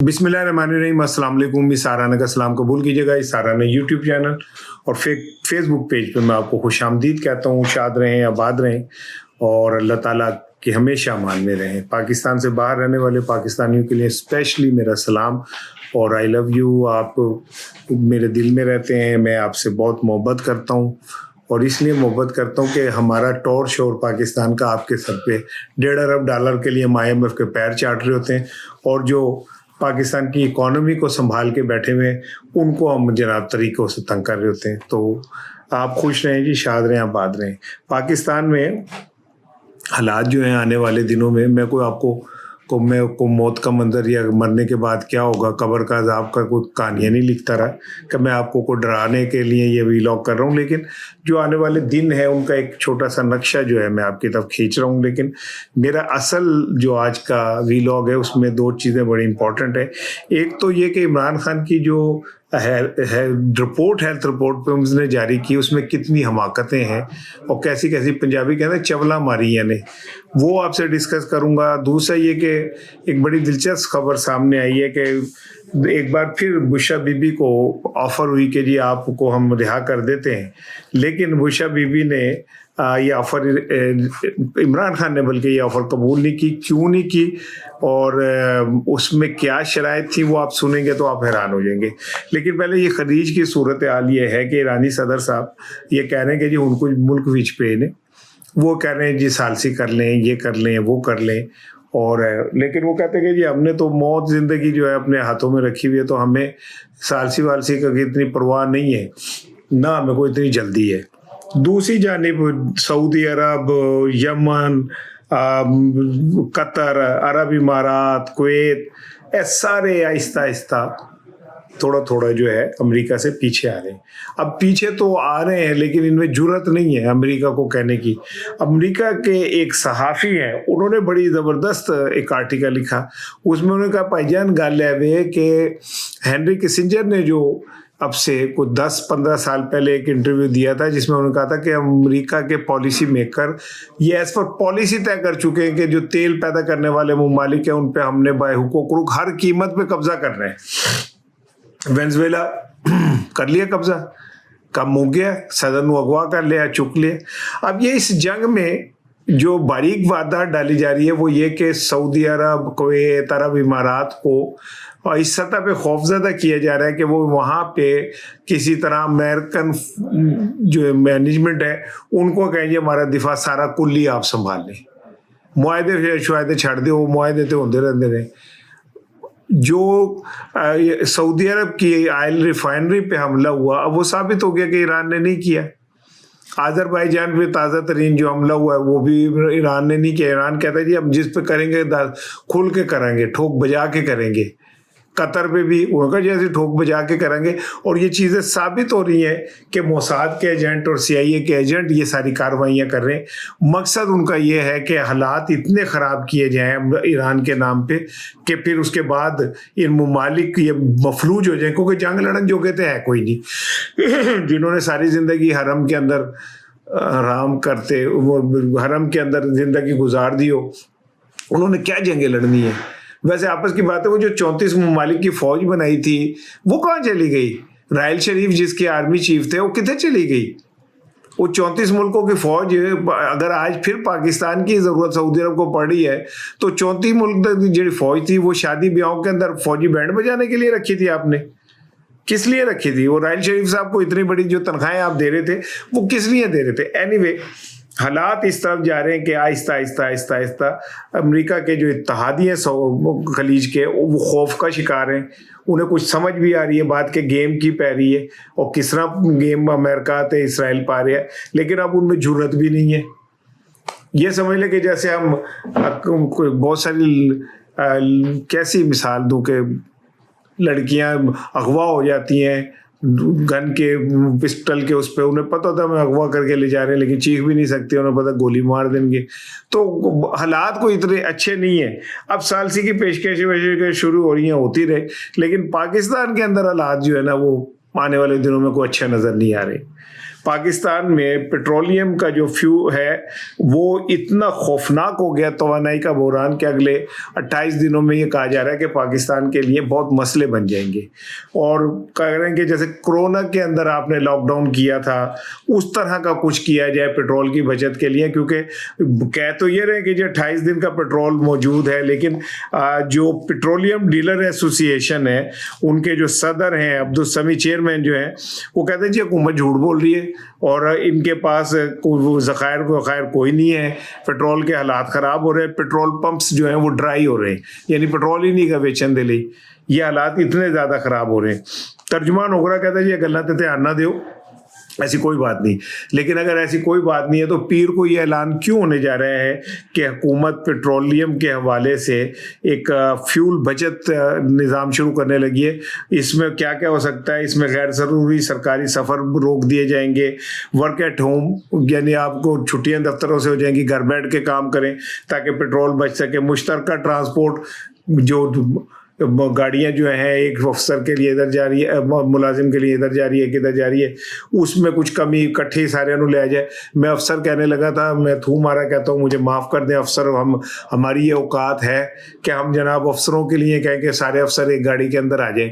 बिस्मिल्लाहिर्रहमानिर्रहीम, अस्सलाम वालेकुम। इस साराना का सलाम कबूल कीजिएगा। इस साराना यूट्यूब चैनल और फेसबुक पेज पे मैं आपको खुशामदीद कहता हूँ। शाद रहें, आबाद रहें और अल्लाह ताला की हमेशा अमान में रहें। पाकिस्तान से बाहर रहने वाले पाकिस्तानियों के लिए स्पेशली मेरा सलाम और आई लव यू। आप मेरे दिल में रहते हैं, मैं आपसे बहुत मोहब्बत करता हूँ और इसलिए मोहब्बत करता हूँ कि हमारा टॉर शोर पाकिस्तान का आपके सर पे $1.5 अरब के लिए हम IMF के पैर चाट रहे होते हैं और जो पाकिस्तान की इकोनॉमी को संभाल के बैठे हुए हैं उनको हम जनाब तरीक़ों से तंग कर रहे होते हैं। तो आप खुश रहें जी, शाद रहें, आबाद रहें। पाकिस्तान में हालात जो हैं आने वाले दिनों में, मैं कोई आपको मौत का मंजर या मरने के बाद क्या होगा, कब्र का अज़ाब का कोई कहानियाँ नहीं लिखता रहा कि मैं आपको को डराने के लिए ये वीलॉग कर रहा हूँ, लेकिन जो आने वाले दिन है उनका एक छोटा सा नक्शा जो है मैं आपकी तरफ खींच रहा हूँ। लेकिन मेरा असल जो आज का वीलॉग है उसमें 2 चीज़ें बड़ी इंपॉर्टेंट है। एक तो ये कि इमरान खान की जो हेल्थ रिपोर्ट पे उसने जारी की, उसमें कितनी हमाकतें हैं और कैसी कैसी पंजाबी कहते हैं चवला मारी यानी, वो आपसे डिस्कस करूंगा। दूसरा ये कि एक बड़ी दिलचस्प खबर सामने आई है कि एक बार फिर बुशा बीबी को ऑफ़र हुई कि जी आपको हम रिहा कर देते हैं, लेकिन बुशा बीबी ने ये ऑफ़र, इमरान खान ने बल्कि ये ऑफ़र कबूल नहीं की। क्यों नहीं की और उसमें क्या शराइत थी वो आप सुनेंगे तो आप हैरान हो जाएंगे। लेकिन पहले ये खलीज की सूरत हाल ये है कि ईरानी सदर साहब ये कह रहे हैं कि जी उनको मुल्क विच पे ने, वो कह रहे हैं जी सालसी कर लें, ये कर लें, वो कर लें, और लेकिन वो कहते हैं कि जी हमने तो मौत ज़िंदगी जो है अपने हाथों में रखी हुई है, तो हमें सालसी वालसी का इतनी परवाह नहीं है, ना हमें कोई इतनी जल्दी है। दूसरी जानिब सऊदी अरब, यमन, कतर, अरब इमारात, कुवैत, ये सारे आहिस्ता आहिस्ता थोड़ा थोड़ा जो है अमेरिका से पीछे आ रहे हैं। अब पीछे तो आ रहे हैं लेकिन इनमें जुर्रत नहीं है अमेरिका को कहने की। अमेरिका के एक सहाफ़ी हैं, उन्होंने बड़ी ज़बरदस्त एक आर्टिकल लिखा, उसमें उन्होंने कहा भाईजान गल है वे कि हेनरी किसिंजर ने जो अब से कुछ 10-15 साल पहले एक इंटरव्यू दिया था जिसमें उन्होंने कहा था कि अमेरिका के पॉलिसी मेकर ये एज पर पॉलिसी तय कर चुके हैं कि जो तेल पैदा करने वाले ममालिक हैं उन पे हमने बाहुकुक हर कीमत पे कब्जा करना है। वेनेजुएला कर लिया कब्जा, कम हो गया, सदर को अगवा कर लिया, चुक लिया। अब ये इस जंग में जो बारीक वारदात डाली जा रही है वो ये कि सऊदी अरब, कुवैत, अरब इमारात को और इस सतह पे खौफजदा किया जा रहा है कि वो वहाँ पे किसी तरह अमेरिकन जो मैनेजमेंट है उनको कहें हमारा दिफा सारा कुल्ली आप संभाल लें, मुआहदे शुआहदे छड़ दे, वो मुआहदे तो होते रहते हैं। जो सऊदी अरब की ऑयल रिफाइनरी पे हमला हुआ, अब वो साबित हो गया कि ईरान ने नहीं किया। अज़रबैजान पे ताज़ा तरीन जो हमला हुआ है वो भी ईरान ने नहीं किया। ईरान कहता है जी हम जिस पे करेंगे खुल के करेंगे, ठोक बजा के करेंगे। कतर पे भी उनका जैसे ठोक बजा के करेंगे। और ये चीज़ें साबित हो रही हैं कि मोसाद के एजेंट और CIA के एजेंट ये सारी कार्रवाइयाँ कर रहे हैं। मकसद उनका ये है कि हालात इतने ख़राब किए जाएं ईरान के नाम पे कि फिर उसके बाद इन ममालिक ये मफलूज हो जाएं, क्योंकि जंग लड़न जो कहते हैं कोई नहीं। जिन्होंने सारी ज़िंदगी हरम के अंदर आराम करते, वो हरम के अंदर ज़िंदगी गुजार दी हो, उन्होंने क्या जंगें लड़नी है। वैसे आपस की बात है, वो जो 34 ममालिक की फौज बनाई थी वो कहाँ चली गई? राहिल शरीफ जिसके आर्मी चीफ थे वो कितने चली गई? वो 34 मुल्कों की फौज अगर आज फिर पाकिस्तान की ज़रूरत सऊदी अरब को पड़ रही है तो 34 मुल्क की जो फौज थी वो शादी ब्याहों के अंदर फौजी बैंड बजाने के लिए रखी थी आपने? किस लिए रखी थी? वो राहिल शरीफ साहब को इतनी बड़ी जो तनख्वाहें आप दे रहे थे वो किस लिए दे रहे थे? एनीवे हालात इस तरफ जा रहे हैं कि आहिस्ता आहिस्ता आहिस्ता आहिस्ता अमेरिका के जो इत्तेहादी हैं खलीज के वो खौफ का शिकार हैं। उन्हें कुछ समझ भी आ रही है बात के गेम की पै रही है और किस तरह गेम अमेरिका ते इसराइल पा रहे हैं, लेकिन अब उनमें जुर्रत भी नहीं है। ये समझ लें कि जैसे हम बहुत सारी कैसी मिसाल दूं कि लड़कियां अगवा हो जाती हैं गन के पिस्टल के उस पर, उन्हें पता होता है मैं अगवा करके ले जा रहे हैं लेकिन चीख भी नहीं सकते, उन्हें पता गोली मार देंगे। तो हालात को इतने अच्छे नहीं है। अब सालसी की पेशकशें शुरू हो रही हैं, होती रहे, लेकिन पाकिस्तान के अंदर हालात जो है ना वो आने वाले दिनों में कोई अच्छा नज़र नहीं आ रहे। पाकिस्तान में पेट्रोलियम का जो फ्यू है वो इतना खौफनाक हो गया, तवानाई का बहरान, के अगले 28 दिनों में ये कहा जा रहा है कि पाकिस्तान के लिए बहुत मसले बन जाएंगे। और कह रहे हैं कि जैसे कोरोना के अंदर आपने लॉकडाउन किया था उस तरह का कुछ किया जाए पेट्रोल की बचत के लिए, क्योंकि कह तो ये रहे कि जो 28 दिन का पेट्रोल मौजूद है, लेकिन जो पेट्रोलियम डीलर एसोसिएशन है उनके जो सदर हैं अब्दुल समी चेयरमैन जो हैं, वो कहते हैं जी हुकूमत झूठ बोल रही है और इनके पास ज़खायर वखायर कोई नहीं है, पेट्रोल के हालात ख़राब हो रहे हैं, पेट्रोल पंप्स जो हैं वो ड्राई हो रहे हैं, यानी पेट्रोल ही नहीं का बेचन दे ली, ये हालात इतने ज़्यादा ख़राब हो रहे हैं। तर्जुमान ओगरा कहता है जी गल्लां ते ध्यान ना दो, ऐसी कोई बात नहीं। लेकिन अगर ऐसी कोई बात नहीं है तो पीर को ये ऐलान क्यों होने जा रहा है कि हुकूमत पेट्रोलियम के हवाले से एक फ्यूल बचत निज़ाम शुरू करने लगी है? इसमें क्या क्या हो सकता है? इसमें गैर ज़रूरी सरकारी सफ़र रोक दिए जाएंगे, वर्क एट होम यानी आपको छुट्टियां दफ्तरों से हो जाएंगी, घर बैठ के काम करें ताकि पेट्रोल बच सके, मुश्तरका ट्रांसपोर्ट, जो गाड़ियां जो हैं एक अफसर के लिए इधर जा रही है, मुलाजिम के लिए इधर जा रही है, किधर जा रही है, उसमें कुछ कमी इकट्ठे सारे ले आ जाए। मैं अफसर कहने लगा था, मैं थू मारा कहता हूँ मुझे माफ़ कर दें अफसर, हमारी ये औकात है कि हम जनाब अफसरों के लिए कहें कि सारे अफसर एक गाड़ी के अंदर आ जाएं।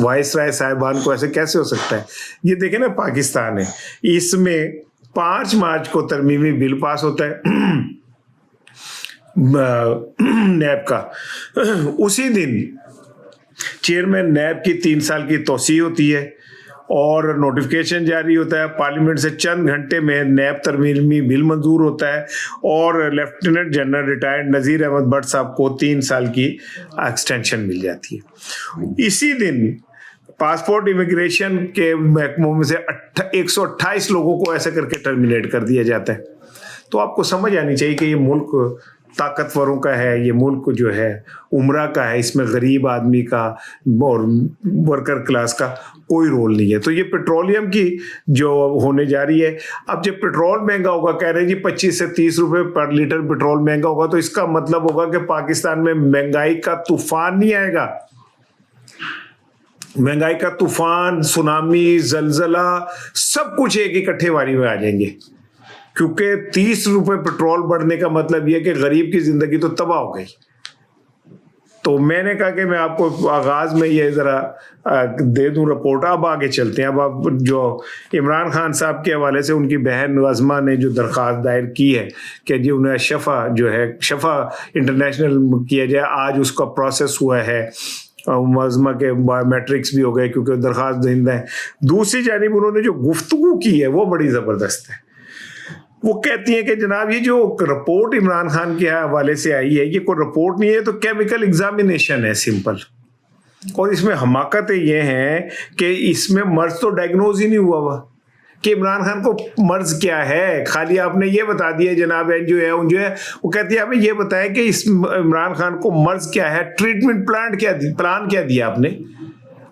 वाइस राय साहिबान को ऐसे कैसे हो सकता है? ये देखें ना, पाकिस्तान है, इसमें 5 मार्च को तरमीमी बिल पास होता है नैब का। उसी दिन चेयरमैन नैब की 3 साल की तोसी होती है और नोटिफिकेशन जारी होता है, पार्लियामेंट से चंद घंटे में नैब तरमीमी बिल मंजूर होता है और लेफ्टिनेंट जनरल रिटायर्ड नज़ीर अहमद भट्ट साहब को 3 साल की एक्सटेंशन मिल जाती है। इसी दिन पासपोर्ट इमिग्रेशन के महकमों में से 128 लोगों को ऐसे करके टर्मिनेट कर दिया जाता है। तो आपको समझ आनी चाहिए कि ये मुल्क ताकतवरों का है, ये मुल्क जो है उमरा का है, इसमें गरीब आदमी का और वर्कर क्लास का कोई रोल नहीं है। तो ये पेट्रोलियम की जो होने जा रही है, अब जब पेट्रोल महंगा होगा, कह रहे हैं जी 25 से 30 रुपए पर लीटर पेट्रोल महंगा होगा, तो इसका मतलब होगा कि पाकिस्तान में महंगाई का तूफान नहीं आएगा। महंगाई का तूफान, सुनामी, जलजला, सब कुछ एक इकट्ठे वारी में आ जाएंगे, क्योंकि 30 रुपए पेट्रोल बढ़ने का मतलब यह कि गरीब की जिंदगी तो तबाह हो गई। तो मैंने कहा कि मैं आपको आगाज में ये जरा दे दूं रिपोर्ट। अब आगे चलते हैं। अब आप जो इमरान खान साहब के हवाले से उनकी बहन अज़मा ने जो दरख्वास्त दायर की है कि जी उन्हें शफा इंटरनेशनल किया जाए, आज उसका प्रोसेस हुआ है। अज़मा के बायोमेट्रिक्स भी हो गए क्योंकि दरख्वास्त दहिंदा है। दूसरी जानिब उन्होंने जो गुफ्तगू की है वो बड़ी ज़बरदस्त है। वो कहती है कि जनाब ये जो रिपोर्ट इमरान खान के हवाले से आई है, ये कोई रिपोर्ट नहीं है, तो केमिकल एग्जामिनेशन है सिंपल। और इसमें हमाकतें ये हैं कि इसमें मर्ज तो डायग्नोज ही नहीं हुआ हुआ कि इमरान खान को मर्ज क्या है। खाली आपने ये बता दिया जनाब एन जो है उन जो है, वो कहती है हमें ये बताएं कि इस इमरान खान को मर्ज क्या है, ट्रीटमेंट प्लान क्या दिया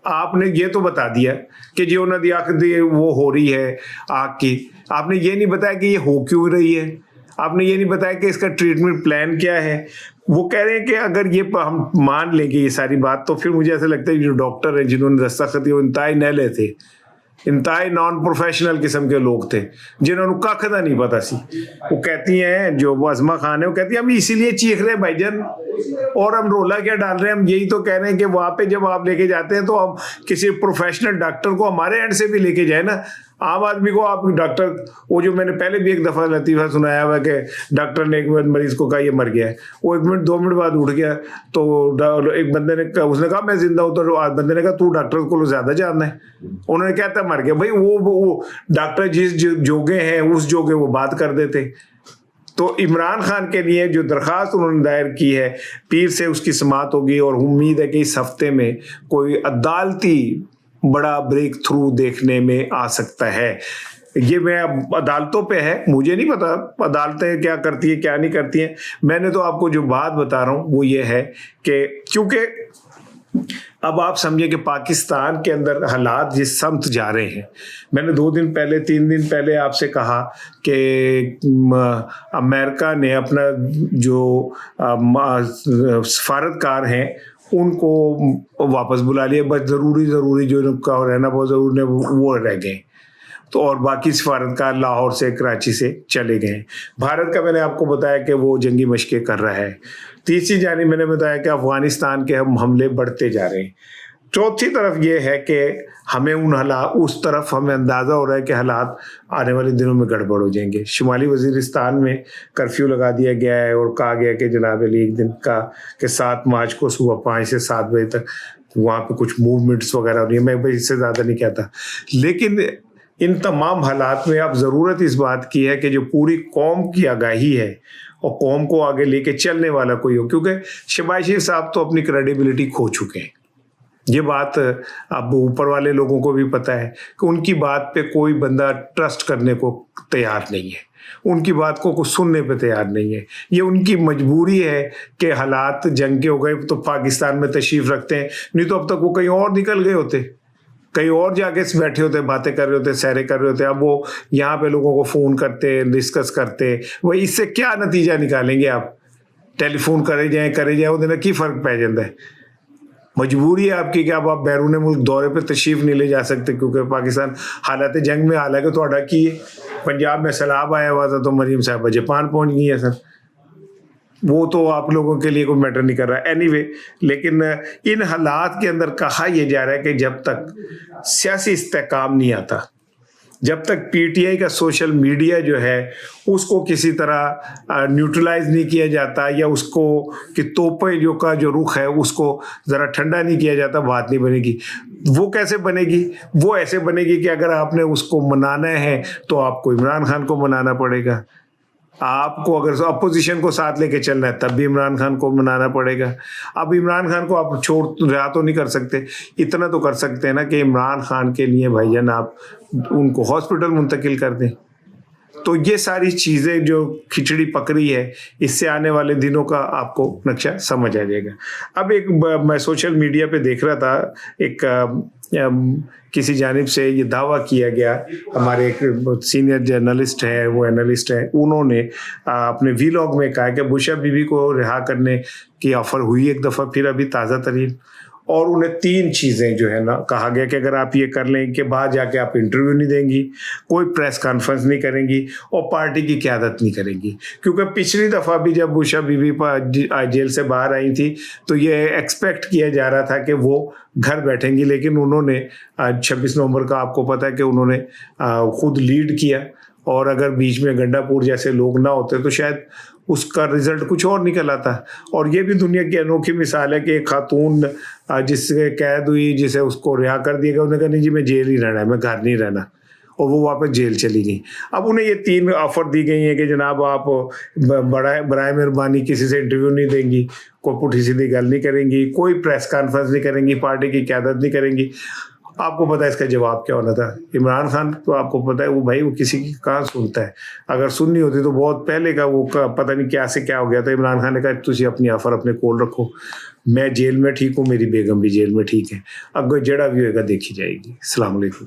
आपने ये तो बता दिया कि जो नदी आँख वो हो रही है आँख की। आपने ये नहीं बताया कि ये हो क्यों रही है, आपने ये नहीं बताया कि इसका ट्रीटमेंट प्लान क्या है। वो कह रहे हैं कि अगर ये हम मान लेंगे ये सारी बात, तो फिर मुझे ऐसा लगता है जो डॉक्टर हैं जिन्होंने दस्तखत की वो इंतहाई नैले थे, इंतहाई नॉन प्रोफेशनल किस्म के लोग थे जिन्होंने कखदा नहीं पता सी। वो कहती हैं जो अज़मा खान है, वो कहती है हम इसीलिए चीख रहे हैं भाईजान, और हम रोला क्या डाल रहे हैं, हम यही तो कह रहे हैं कि वहाँ पे जब आप लेके जाते हैं तो हम किसी प्रोफेशनल डॉक्टर को हमारे एंड से भी लेके जाए ना। आम आदमी को आप डॉक्टर, वो जो मैंने पहले भी एक दफ़ा लतीफ़ा सुनाया हुआ कि डॉक्टर ने एक मरीज़ को कहा ये मर गया है, वो 1 मिनट 2 मिनट बाद उठ गया, तो एक बंदे ने उसने कहा मैं जिंदा हूँ, तो बंदे ने कहा तू डॉक्टर को ज़्यादा जानना है। उन्होंने क्या था मर गया। भाई वो डॉक्टर जिस जोगे हैं उस जोगे वो बात कर देते। तो इमरान खान के लिए जो दरख्वास्त उन्होंने दायर की है, पीर से उसकी समाअत होगी और उम्मीद है कि इस हफ्ते में कोई अदालती बड़ा ब्रेक थ्रू देखने में आ सकता है। ये मैं अब अदालतों पे है, मुझे नहीं पता अदालतें क्या करती है क्या नहीं करती हैं। मैंने तो आपको जो बात बता रहा हूँ वो ये है कि क्योंकि अब आप समझे कि पाकिस्तान के अंदर हालात जिस समत जा रहे हैं। मैंने 2 दिन पहले 3 दिन पहले आपसे कहा कि अमेरिका ने अपना जो सफारतकार हैं उनको वापस बुला लिया, बस ज़रूरी जो उनका रहना बहुत ज़रूरी है वो रह गए। تو اور باقی سفارتکار لاہور سے کراچی سے چلے گئے ہیں. بھارت کا میں نے آپ کو بتایا کہ وہ جنگی مشقیں کر رہا ہے. تیسری جانب میں نے بتایا کہ افغانستان کے ہم حملے بڑھتے جا رہے ہیں. چوتھی طرف یہ ہے کہ ہمیں اس طرف ہمیں اندازہ ہو رہا ہے کہ حالات آنے والے دنوں میں گڑبڑ ہو جائیں گے. شمالی وزیرستان میں کرفیو لگا دیا گیا ہے اور کہا گیا کہ جناب علی ایک دن کا کہ 7 مارچ کو صبح 5 سے 7 بجے تک وہاں پہ کچھ موومنٹس وغیرہ ہو رہی ہیں. میں اس سے زیادہ نہیں کہتا, لیکن ان تمام حالات میں اب ضرورت اس بات کی ہے کہ جو پوری قوم کی آگاہی ہے اور قوم کو آگے لے کے چلنے والا کوئی ہو, کیونکہ شہباز شریف صاحب تو اپنی کریڈیبلٹی کھو چکے ہیں. یہ بات اب اوپر والے لوگوں کو بھی پتہ ہے کہ ان کی بات پہ کوئی بندہ ٹرسٹ کرنے کو تیار نہیں ہے, ان کی بات کو سننے پہ تیار نہیں ہے. یہ ان کی مجبوری ہے کہ حالات جنگ کے ہو گئے تو پاکستان میں تشریف رکھتے ہیں, نہیں تو اب تک وہ کہیں اور نکل گئے ہوتے, کہیں اور جا کے بیٹھے ہوتے, باتیں کر رہے ہوتے, سیرے کر رہے ہوتے. اب وہ یہاں پہ لوگوں کو فون کرتے, ڈسکس کرتے, وہ اس سے کیا نتیجہ نکالیں گے آپ؟ ٹیلی فون کرے جائیں وہ کی فرق پہ جاتا ہے. مجبوری ہے آپ کی کہ اب آپ بیرون ملک دورے پہ تشریف نہیں لے جا سکتے کیونکہ پاکستان حالات جنگ میں. حالانکہ تھوڑا کی پنجاب میں سیلاب آیا ہوا تھا تو مریم صاحبہ جاپان پہنچ گئی ہے سر, وہ تو آپ لوگوں کے لیے کوئی میٹر نہیں کر رہا. اینی وے, لیکن ان حالات کے اندر کہا یہ جا رہا ہے کہ جب تک سیاسی استحکام نہیں آتا, جب تک پی ٹی آئی کا سوشل میڈیا جو ہے اس کو کسی طرح نیوٹرلائز نہیں کیا جاتا, یا اس کو کہ توپے کا جو رخ ہے اس کو ذرا ٹھنڈا نہیں کیا جاتا, بات نہیں بنے گی. وہ کیسے بنے گی؟ وہ ایسے بنے گی کہ اگر آپ نے اس کو منانا ہے تو آپ کو عمران خان کو منانا پڑے گا. آپ کو اگر اپوزیشن کو ساتھ لے کے چلنا ہے تب بھی عمران خان کو منانا پڑے گا. اب عمران خان کو آپ رہا تو نہیں کر سکتے, اتنا تو کر سکتے ہیں نا کہ عمران خان کے لیے بھائی جان آپ ان کو ہاسپٹل منتقل کر دیں. تو یہ ساری چیزیں جو کھچڑی پکڑی ہے, اس سے آنے والے دنوں کا آپ کو نقشہ سمجھ آ جائے گا. اب ایک میں سوشل میڈیا پہ دیکھ رہا تھا, ایک کسی جانب سے یہ دعویٰ کیا گیا, ہمارے ایک سینئر جرنلسٹ ہیں, وہ اینالسٹ ہیں, انہوں نے اپنے ویلاگ میں کہا کہ بشا بی بی کو رہا کرنے کی آفر ہوئی ایک دفعہ پھر ابھی تازہ ترین, اور انہیں 3 چیزیں جو ہے نا کہا گیا کہ اگر آپ یہ کر لیں کہ بعد جا کے آپ انٹرویو نہیں دیں گی, کوئی پریس کانفرنس نہیں کریں گی, اور پارٹی کی قیادت نہیں کریں گی. کیونکہ پچھلی دفعہ بھی جب بشا بی بی جیل سے باہر آئی تھی تو یہ ایکسپیکٹ کیا جا رہا تھا کہ وہ گھر بیٹھیں گی, لیکن انہوں نے 26 نومبر کا آپ کو پتہ ہے کہ انہوں نے خود لیڈ کیا, اور اگر بیچ میں گنڈا پور جیسے لوگ نہ ہوتے تو شاید اس کا رزلٹ کچھ اور نکل آتا. اور یہ بھی دنیا کی انوکھی مثال ہے کہ ایک خاتون جس سے قید ہوئی, جسے اس کو رہا کر دیا گیا, انہوں نے کہا نہیں جی میں جیل ہی رہنا ہے, میں گھر نہیں رہنا, اور وہ واپس جیل چلی گئی. اب انہیں یہ 3 آفر دی گئی ہیں کہ جناب آپ برائے مہربانی کسی سے انٹرویو نہیں دیں گی, کوئی پٹھی سیدھی گل نہیں کریں گی, کوئی پریس کانفرنس نہیں کریں گی, پارٹی کی قیادت نہیں کریں گی. آپ کو پتہ ہے اس کا جواب کیا ہونا تھا؟ عمران خان تو آپ کو پتہ ہے وہ بھائی وہ کسی کی کہاں سنتا ہے, اگر سننی ہوتی تو بہت پہلے کا وہ پتہ نہیں کیا سے کیا ہو گیا تھا. عمران خان نے کہا تجھے اپنی آفر اپنے کول رکھو, میں جیل میں ٹھیک ہوں, میری بیگم بھی جیل میں ٹھیک ہے, اب جڑا بھی ہوئے گا دیکھی جائے گی. السلام علیکم.